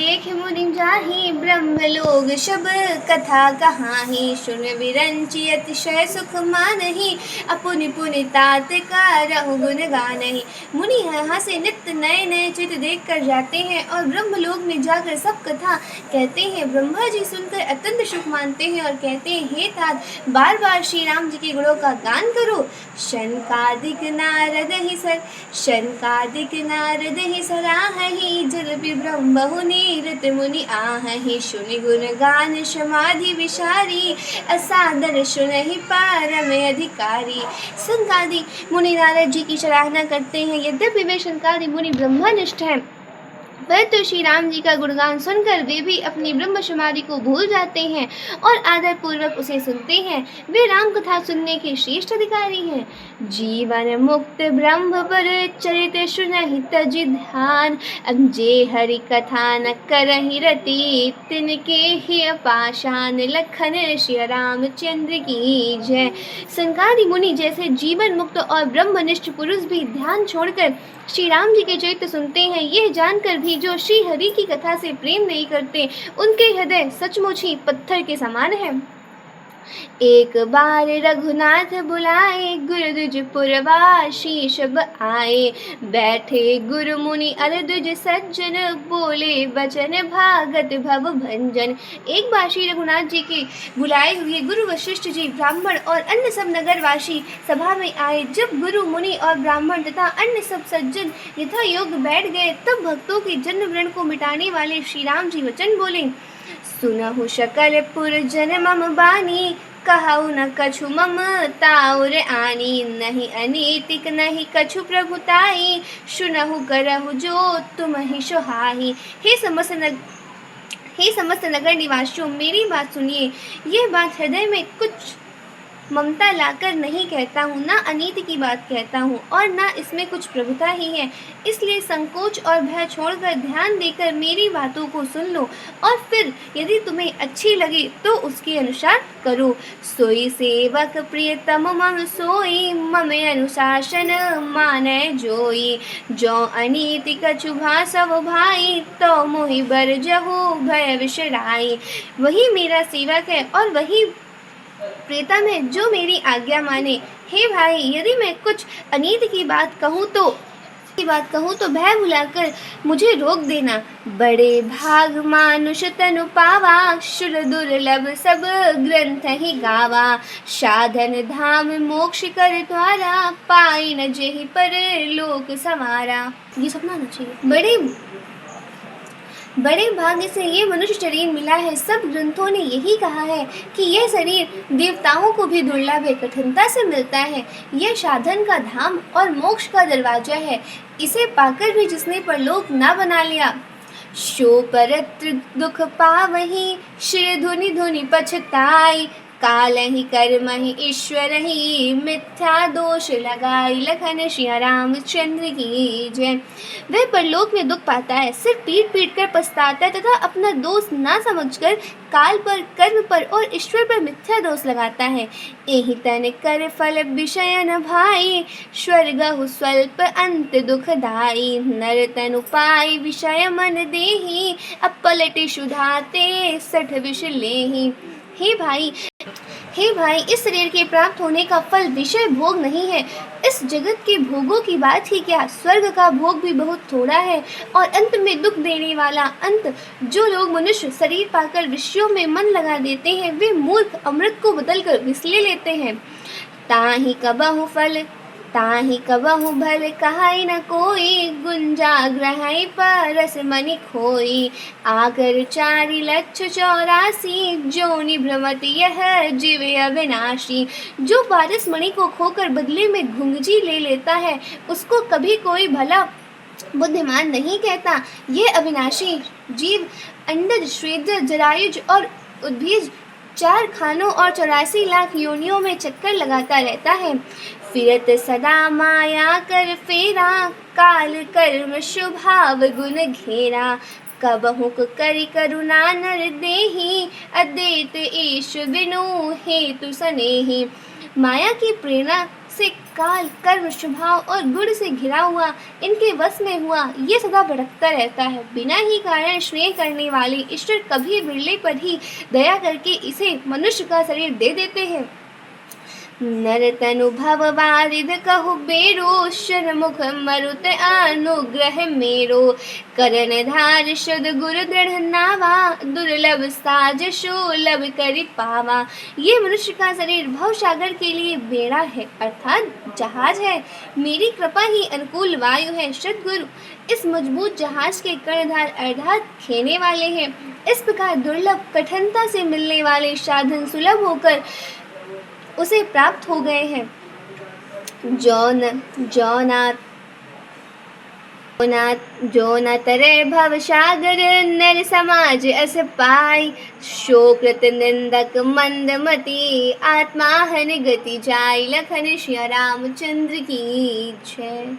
देख मुनि जाहि, ब्रह्म लोग शब कथा कहाहि। सुन विरंचि अतिशय सुख मानहि, अपुनि पुनि तात कारहु गुण गानहि। मुनि यहाँ से नित्य नए नए चित्र देख कर जाते हैं और ब्रह्मलोक में जाकर सब कथा कहते हैं। ब्रह्मा जी सुनकर अत्यंत सुख मानते हैं और कहते हैं, हे तात, बार बार श्री राम जी के गुणों का गान करो। शनकादिक नारद ही सराहहि, जलपि ब्रह्म बहु नीरत मुनि आहहि। सुनि गुण गान समाधि विशारी, असादर सुनहि पारम अधिकारी। शनकादि मुनि नारद जी की सराहना करते हैं। यद्यपि वे शनकादि मुनि ब्रह्मनिष्ठ हैं, परंतु श्री राम जी का गुणगान सुनकर वे भी अपनी ब्रह्म समाधि को भूल जाते हैं और आदर पूर्वक उसे सुनते हैं। वे राम कथा सुनने के श्रेष्ठ अधिकारी हैं। जीवन मुक्त ब्रह्म पर चरित सुनहि तजि ध्यान, अब जे हरि कथा न करहि रति, तिनके ही पाषाण लखन श्री रामचंद्र की जय। शनकादि मुनि जैसे जीवन मुक्त और ब्रह्मनिष्ठ पुरुष भी ध्यान छोड़कर श्री राम जी के चरित्र सुनते हैं। यह जानकर भी जो श्री हरि की कथा से प्रेम नहीं करते, उनके हृदय सचमुच ही पत्थर के समान है। एक बार रघुनाथ बुलाए, गुरु द्विज पुरवासी सब आए। बैठे गुरु मुनि अर द्विज सज्जन, बोले बचन भागत भव भंजन। एक बार श्री रघुनाथ जी के बुलाए हुए गुरु वशिष्ठ जी, ब्राह्मण और अन्य सब नगरवासी सभा में आए। जब गुरु मुनि और ब्राह्मण तथा अन्य सब सज्जन यथा योग बैठ गए, तब भक्तों के जन्म मरण को मिटाने वाले श्री राम जी वचन बोले। सुनहु सकल पुरजन मम बानी, कहु न कछु मम ताउर आनी। नहीं अनीतिक नहीं कछु प्रभुताई, सुनहु करहु जो तुम ही सुहाई। हे समस्त नगर निवासियों, मेरी बात सुनिए। यह बात हृदय में कुछ ममता लाकर नहीं कहता हूँ, ना अनीति की बात कहता हूँ और ना इसमें कुछ प्रभुता ही है। इसलिए संकोच और भय छोड़कर ध्यान देकर मेरी बातों को सुन लो और फिर यदि तुम्हें अच्छी लगे तो उसके अनुसार करो। सोई सेवक प्रियतम मम सोई, मम अनुशासन मानै जोई। जो अनीति कछु भासव भाई, तो मोहि बर जहु भय विशराई। वही मेरा सेवक है और वही प्रीतम है जो मेरी आज्ञा माने। हे भाई, यदि मैं कुछ अनीति की बात कहूँ तो भय भुलाकर मुझे रोक देना। बड़े भाग मानुष तनु पावा, शुर दुर्लभ सब ग्रंथ ही गावा। साधन धाम मोक्ष कर द्वारा, पाई न जेहि पर लोक संवारा। ये सपना आना चाहिए। बड़े भाग्य से ये मनुष्य शरीर मिला है। सब ग्रंथों ने यही कहा है कि यह शरीर देवताओं को भी दुर्लभ है, कठिनता से मिलता है। यह साधन का धाम और मोक्ष का दरवाजा है। इसे पाकर भी जिसने परलोक ना बना लिया, शो परत्र दुख पावहि, शिर धुनि धुनि पछताई। काल ही कर्म ही ईश्वर ही, मिथ्या दोष लगाई। लखन श्री रामचंद्र की जय। वह परलोक में दुख पाता है, सिर पीट पीट कर पछताता है तथा अपना दोष ना समझकर काल पर, कर्म पर और ईश्वर पर मिथ्या दोष लगाता है। एहि तन कर फल विषय न भाई, स्वर्गहु स्वल्प अंत दुखदाई। नर तनु पाई विषय मन देहि, अब पलटि सुधाते सठ विष लेहि। हे भाई, इस शरीर के प्राप्त होने का फल विषय भोग नहीं है। इस जगत के भोगों की बात ही क्या, स्वर्ग का भोग भी बहुत थोड़ा है और अंत में दुख देने वाला अंत। जो लोग मनुष्य शरीर पाकर विषयों में मन लगा देते हैं, वे मूर्ख अमृत को बदलकर विष ले लेते हैं। ताहि कबहु भल कहाई न कोई, गुंजाग्रहै परस मनि खोई। आकर 4,84,000 जोनि भ्रमति यह जीव अविनाशी। जो पारस मणि को खोकर बदले में घुंघजी ले लेता है, उसको कभी कोई भला बुद्धिमान नहीं कहता। ये अविनाशी जीव अंडज, श्वेतज, जरायुज और उद्भिज 4 खानों और 84 लाख योनियों में चक्कर लगाता रहता है। फिरत सदा माया कर फेरा, काल कर्म शुभाव गुण घेरा। कबहु करि करुणा नर देहि, अद्वैत ईश बिनु हेतु सनेहि। माया की प्रेरणा से काल कर्म स्वभाव और गुण से घिरा हुआ, इनके वश में हुआ, ये सदा भटकता रहता है। बिना ही कारण स्नेह करने वाले ईश्वर कभी बिरले पर ही दया करके इसे मनुष्य का शरीर दे देते हैं। नर तनु भव वारिध कहु बेरो, मुख मरुत अनुग्रह मेरो। करण धार शुद्ध गुरु दृढ़ नावा, दुर्लभ साज सुलभ करि पावा। ये मनुष्य का शरीर भव सागर के लिए बेड़ा है, अर्थात जहाज है। मेरी कृपा ही अनुकूल वायु है। सद्गुरु इस मजबूत जहाज के कर्णधार अर्थात खेने वाले हैं। इस प्रकार दुर्लभ कठिनता से मिलने वाले साधन सुलभ होकर उसे प्राप्त हो गए हैं। जो न तरे भव सागर, नर समाज अस पाई। शोकृत निंदक मंदमती, आत्मा हन गति जाय। लखन श्री रामचंद्र की जय।